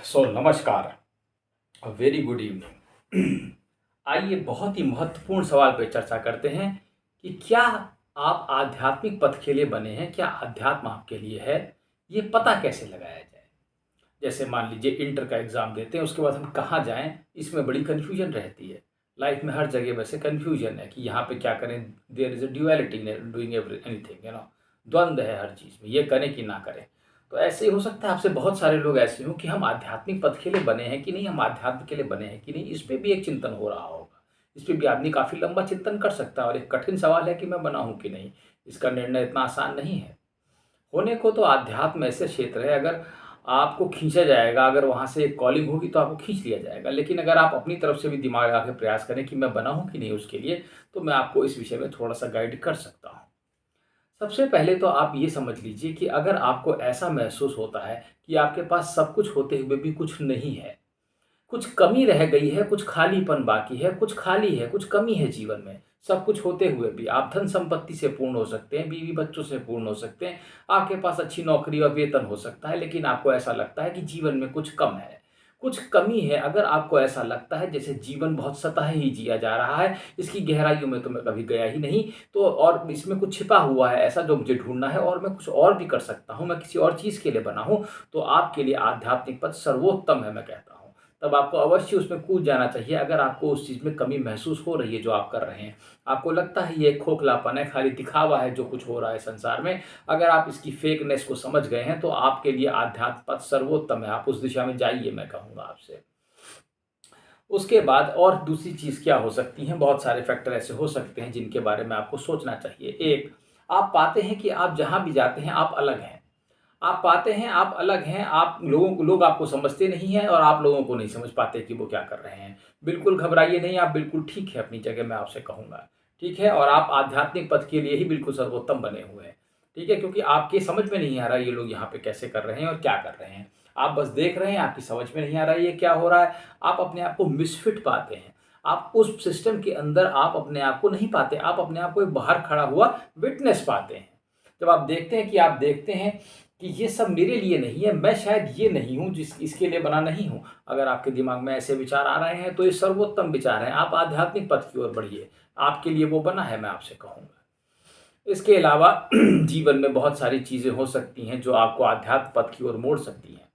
नमस्कार। Very good evening. आइए बहुत ही महत्वपूर्ण सवाल पे चर्चा करते हैं कि क्या आप आध्यात्मिक पथ के लिए बने हैं? क्या अध्यात्म आपके लिए है? ये पता कैसे लगाया जाए? जैसे मान लीजिए इंटर का एग्ज़ाम देते हैं, उसके बाद हम कहाँ जाएँ, इसमें बड़ी कन्फ्यूजन रहती है। लाइफ में हर जगह वैसे कन्फ्यूजन है कि यहाँ पे क्या करें? There is a duality in doing anything, द्वंद्व है हर चीज़ में, ये करें कि ना करें। तो ऐसे ही हो सकता है आपसे बहुत सारे लोग ऐसे हों कि हम आध्यात्मिक पथ के लिए बने हैं कि नहीं, हम आध्यात्म के लिए बने हैं कि नहीं, इस पे भी एक चिंतन हो रहा होगा। इस पे भी आदमी काफ़ी लंबा चिंतन कर सकता है और एक कठिन सवाल है कि मैं बना हूँ कि नहीं? इसका निर्णय इतना आसान नहीं है। होने को तो आध्यात्म ऐसे क्षेत्र है, अगर आपको खींचा जाएगा, अगर वहाँ से एक कॉलिंग होगी तो आपको खींच लिया जाएगा। लेकिन अगर आप अपनी तरफ से भी दिमाग लगा के प्रयास करें कि मैं बना हूँ कि नहीं उसके लिए, तो मैं आपको इस विषय में थोड़ा-सा गाइड कर सकता हूँ। सबसे पहले तो आप ये समझ लीजिए कि अगर आपको ऐसा महसूस होता है कि आपके पास सब कुछ होते हुए भी कुछ नहीं है, कुछ कमी रह गई है, कुछ खालीपन बाकी है, कुछ खाली है, कुछ कमी है जीवन में। सब कुछ होते हुए भी आप धन संपत्ति से पूर्ण हो सकते हैं, बीवी-बच्चों से पूर्ण हो सकते हैं, आपके पास अच्छी नौकरी और वेतन हो सकता है, लेकिन आपको ऐसा लगता है कि जीवन में कुछ कम है, कुछ कमी है। अगर आपको ऐसा लगता है जैसे जीवन बहुत सतही ही जिया जा रहा है, इसकी गहराइयों में तो मैं कभी गया ही नहीं, तो और इसमें कुछ छिपा हुआ है ऐसा जो मुझे ढूँढना है और मैं कुछ और भी कर सकता हूँ, मैं किसी और चीज़ के लिए बना हूँ, तो आपके लिए आध्यात्मिक पथ सर्वोत्तम है मैं कहता हूँ। तब आपको अवश्य उसमें कूद जाना चाहिए अगर आपको उस चीज़ में कमी महसूस हो रही है जो आप कर रहे हैं। आपको लगता है ये खोखलापन है, खाली दिखावा है जो कुछ हो रहा है संसार में। अगर आप इसकी फेकनेस को समझ गए हैं तो आपके लिए आध्यात्म पथ सर्वोत्तम है। आप उस दिशा में जाइए मैं कहूँगा आपसे। उसके बाद और दूसरी चीज़ क्या हो सकती हैं, बहुत सारे फैक्टर ऐसे हो सकते हैं जिनके बारे में आपको सोचना चाहिए। एक, आप पाते हैं कि आप जहाँ भी जाते हैं आप अलग हैं। आप पाते हैं आप अलग हैं, आप लोग आपको समझते नहीं हैं और आप लोगों को नहीं समझ पाते कि वो क्या कर रहे हैं। बिल्कुल घबराइए नहीं, आप बिल्कुल ठीक है अपनी जगह, मैं आपसे कहूँगा। ठीक है? और आप आध्यात्मिक पथ के लिए ही बिल्कुल सर्वोत्तम बने हुए हैं। ठीक है? क्योंकि आपके समझ में नहीं आ रहा ये लोग यहाँ पे कैसे कर रहे हैं और क्या कर रहे हैं। आप बस देख रहे हैं, आपकी समझ में नहीं आ रहा है ये क्या हो रहा है। आप अपने आप को मिसफिट पाते हैं। आप उस सिस्टम के अंदर आप अपने आप को नहीं पाते, आप अपने आप को एक बाहर खड़ा हुआ विटनेस पाते हैं। जब आप देखते हैं कि आप देखते हैं कि ये सब मेरे लिए नहीं है, मैं शायद ये नहीं हूँ जिस इसके लिए बना नहीं हूँ। अगर आपके दिमाग में ऐसे विचार आ रहे हैं तो ये सर्वोत्तम विचार हैं, आप आध्यात्मिक पथ की ओर बढ़िए, आपके लिए वो बना है मैं आपसे कहूँगा। इसके अलावा जीवन में बहुत सारी चीज़ें हो सकती हैं जो आपको आध्यात्म पथ की ओर मोड़ सकती हैं।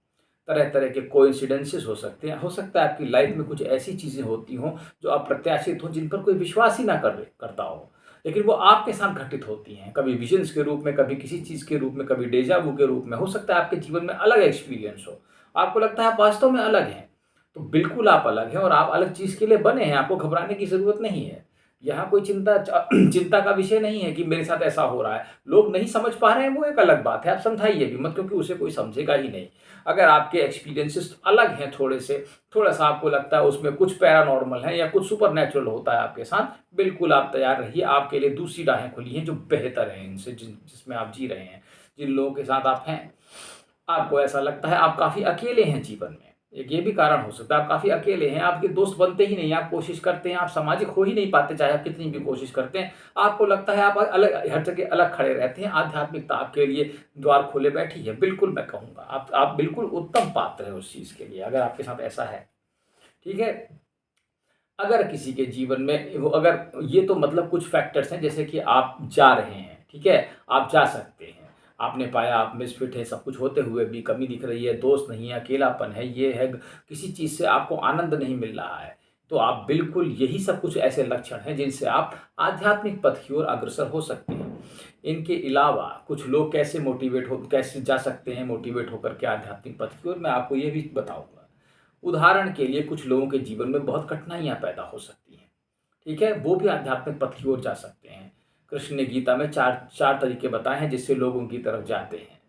तरह-तरह के कोइंसिडेंसेस हो सकते हैं, हो सकता है आपकी लाइफ में कुछ ऐसी चीज़ें होती हों जो अप्रत्याशित हों, जिन पर कोई विश्वास ही ना करता हो। लेकिन वो आपके साथ घटित होती हैं, कभी विज़न्स के रूप में, कभी किसी चीज़ के रूप में, कभी डेजा वू के रूप में। हो सकता है आपके जीवन में अलग एक्सपीरियंस हो, आपको लगता है आप वास्तव में अलग हैं। तो बिल्कुल आप अलग हैं और आप अलग चीज़ के लिए बने हैं, आपको घबराने की ज़रूरत नहीं है। यहाँ कोई चिंता का विषय नहीं है कि मेरे साथ ऐसा हो रहा है। लोग नहीं समझ पा रहे हैं वो एक अलग बात है, आप समझाइए भी मत, क्योंकि उसे कोई समझेगा ही नहीं। अगर आपके एक्सपीरियंसेस अलग हैं थोड़े से, थोड़ा-सा आपको लगता है उसमें कुछ पैरानॉर्मल है या कुछ सुपरनैचुरल होता है आपके साथ, बिल्कुल आप तैयार रहिए, आपके लिए दूसरी राहें खुली हैं जो बेहतर हैं इनसे जिसमें आप जी रहे हैं, जिन लोगों के साथ आप हैं। आपको ऐसा लगता है आप काफ़ी अकेले हैं जीवन में, एक ये भी कारण हो सकता है आप काफ़ी अकेले हैं, आपके दोस्त बनते ही नहीं, आप कोशिश करते हैं, आप सामाजिक हो ही नहीं पाते चाहे आप कितनी भी कोशिश करते हैं। आपको लगता है आप अलग, हर जगह अलग खड़े रहते हैं, आध्यात्मिकता आपके लिए द्वार खोले बैठी है। बिल्कुल मैं कहूँगा आप बिल्कुल उत्तम पात्र हैं उस चीज़ के लिए, अगर आपके साथ ऐसा है। ठीक है? अगर किसी के जीवन में वो अगर ये तो मतलब कुछ फैक्टर्स हैं जैसे कि आप जा रहे हैं, ठीक है? आप जा सकते हैं। आपने पाया आप मिसफिट हैं, सब कुछ होते हुए भी कमी दिख रही है, दोस्त नहीं है, अकेलापन है, ये है, किसी चीज़ से आपको आनंद नहीं मिल रहा है। तो आप बिल्कुल यही सब कुछ ऐसे लक्षण हैं जिनसे आप आध्यात्मिक पथ की ओर अग्रसर हो सकते हैं। इनके अलावा कुछ लोग कैसे जा सकते हैं मोटिवेट होकर के आध्यात्मिक पथ की ओर, मैं आपको ये भी बताऊँगा। उदाहरण के लिए कुछ लोगों के जीवन में बहुत कठिनाइयाँ पैदा हो सकती हैं, ठीक है? वो भी आध्यात्मिक पथ की ओर जा सकते हैं। कृष्ण ने गीता में 4 तरीके बताए हैं जिससे लोग उनकी तरफ जाते हैं,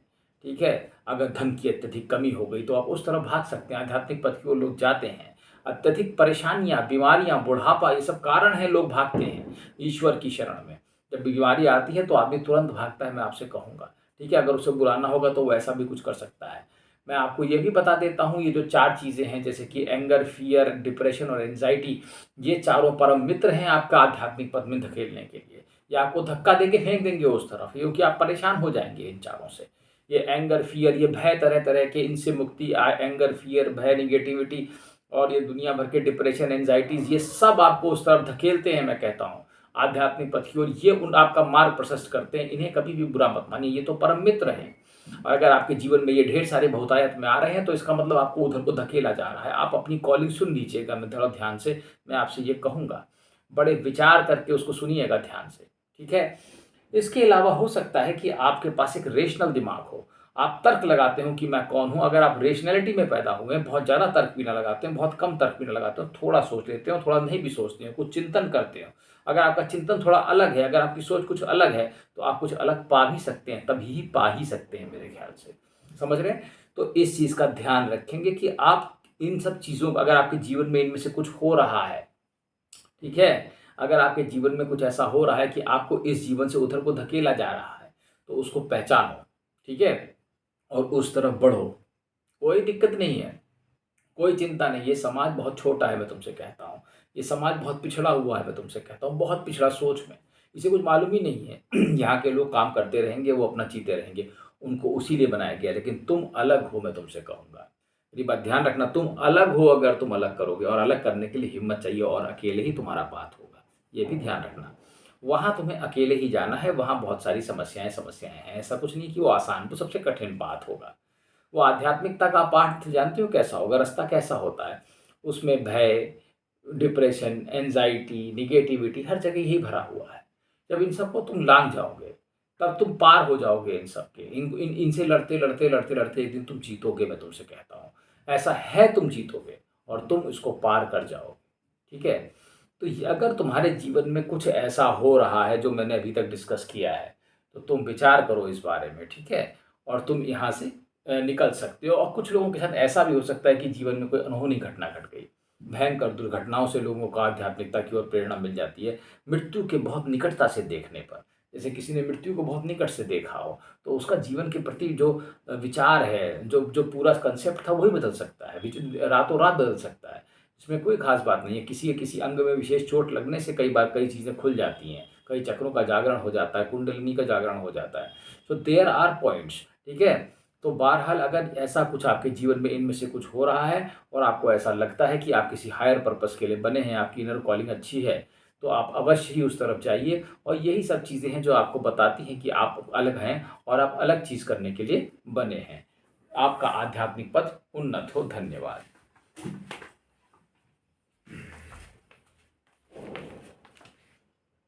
ठीक है? अगर धन की अत्यधिक कमी हो गई तो आप उस तरफ भाग सकते हैं, आध्यात्मिक पथ की ओर लोग जाते हैं। अत्यधिक परेशानियाँ, बीमारियाँ, बुढ़ापा ये सब कारण हैं लोग भागते हैं ईश्वर की शरण में। जब बीमारी आती है तो आदमी तुरंत भागता है मैं आपसे कहूँगा, ठीक है? अगर उसे बुलाना होगा तो वो ऐसा भी कुछ कर सकता है। मैं आपको ये भी बता देता हूँ ये जो 4 चीज़ें हैं जैसे कि एंगर, फ़ियर, डिप्रेशन और एंग्ज़ायटी, ये चारों परम मित्र हैं आपका आध्यात्मिक पथ में धकेलने के लिए। ये आपको धक्का देके फेंक देंगे उस तरफ क्योंकि आप परेशान हो जाएँगे इन चारों से। ये एंगर, फियर, ये भय, तरह तरह के, इनसे मुक्ति, एंगर, फियर, भय, निगेटिविटी और ये दुनिया भर के डिप्रेशन, एंजाइटीज़, ये सब आपको उस तरफ धकेलते हैं। मैं कहता हूँ आध्यात्मिक पथ की ओर, ये उन आपका मार्ग प्रशस्त करते हैं। इन्हें कभी भी बुरा मत मानिए, ये तो परम मित्र हैं। और अगर आपके जीवन में ये ढेर सारे बहुतायत में आ रहे हैं तो इसका मतलब आपको उधर को धकेला जा रहा है। आप अपनी कॉलिंग सुन लीजिएगा, मैं थोड़ा ध्यान से, मैं आपसे ये कहूँगा, बड़े विचार करके उसको सुनिएगा ध्यान से, ठीक है। इसके अलावा हो सकता है कि आपके पास एक रेशनल दिमाग हो, आप तर्क लगाते हो कि मैं कौन हूँ। अगर आप रेशनैलिटी में पैदा हुए हैं, बहुत ज़्यादा तर्क भी ना लगाते हैं, बहुत कम तर्क भी ना लगाते हो, थोड़ा सोच लेते हो, थोड़ा नहीं भी सोचते हो, कुछ चिंतन करते हो, अगर आपका चिंतन थोड़ा अलग है, अगर आपकी सोच कुछ अलग है, तो आप कुछ अलग पा भी सकते हैं, तभी ही पा ही सकते हैं मेरे ख्याल से। समझ रहे हैं? तो इस चीज़ का ध्यान रखेंगे कि आप इन सब चीज़ों का, अगर आपके जीवन में इनमें से कुछ हो रहा है, ठीक है, अगर आपके जीवन में कुछ ऐसा हो रहा है कि आपको इस जीवन से उधर को धकेला जा रहा है, तो उसको पहचानो, ठीक है, और उस तरफ बढ़ो। कोई दिक्कत नहीं है, कोई चिंता नहीं। ये समाज बहुत छोटा है, मैं तुमसे कहता हूँ। ये समाज बहुत पिछड़ा हुआ है, मैं तुमसे कहता हूँ, बहुत पिछड़ा सोच में। इसे कुछ मालूम ही नहीं है। यहाँ के लोग काम करते रहेंगे, वो अपना जीते रहेंगे, उनको उसी लिए बनाया गया। लेकिन तुम अलग हो, मैं तुमसे कहूँगा। मेरी बात ध्यान रखना, तुम अलग हो। अगर तुम अलग करोगे, और अलग करने के लिए हिम्मत चाहिए, और अकेले ही तुम्हारा पाथ होगा, ये भी ध्यान रखना। वहाँ तुम्हें अकेले ही जाना है, वहाँ बहुत सारी समस्याएं समस्याएं हैं। ऐसा कुछ नहीं कि वो आसान, तो सबसे कठिन पाथ होगा। वो आध्यात्मिकता का पाठ जानते हो कैसा होगा, रास्ता कैसा होता है? उसमें भय, डिप्रेशन, एंजाइटी, निगेटिविटी हर जगह यही भरा हुआ है। जब इन सबको तुम लांघ जाओगे, तब तुम पार हो जाओगे इन सब के। इनसे लड़ते लड़ते लड़ते लड़ते एक दिन तुम जीतोगे, मैं तुमसे कहता हूँ। ऐसा है, तुम जीतोगे और तुम इसको पार कर जाओगे, ठीक है। तो अगर तुम्हारे जीवन में कुछ ऐसा हो रहा है जो मैंने अभी तक डिस्कस किया है, तो तुम विचार करो इस बारे में, ठीक है। और तुम यहाँ से निकल सकते हो। और कुछ लोगों के साथ ऐसा भी हो सकता है कि जीवन में कोई अनहोनी घटना घट गई, भयंकर दुर्घटनाओं से लोगों को आध्यात्मिकता की ओर प्रेरणा मिल जाती है, मृत्यु के बहुत निकटता से देखने पर। जैसे किसी ने मृत्यु को बहुत निकट से देखा हो, तो उसका जीवन के प्रति जो विचार है, जो जो पूरा कंसेप्ट था, वही बदल सकता है, रातों रात बदल सकता है। इसमें कोई खास बात नहीं है। किसी अंग में विशेष चोट लगने से कई बार कई चीज़ें खुल जाती हैं, कई चक्रों का जागरण हो जाता है, कुंडलिनी का जागरण हो जाता है। सो देयर आर पॉइंट्स, ठीक है। तो बहरहाल अगर ऐसा कुछ आपके जीवन में इनमें से कुछ हो रहा है, और आपको ऐसा लगता है कि आप किसी हायर पर्पस के लिए बने हैं, आपकी इनर कॉलिंग अच्छी है, तो आप अवश्य ही उस तरफ जाइए। और यही सब चीज़ें हैं जो आपको बताती हैं कि आप अलग हैं, और आप अलग चीज़ करने के लिए बने हैं। आपका आध्यात्मिक पथ उन्नत हो। धन्यवाद।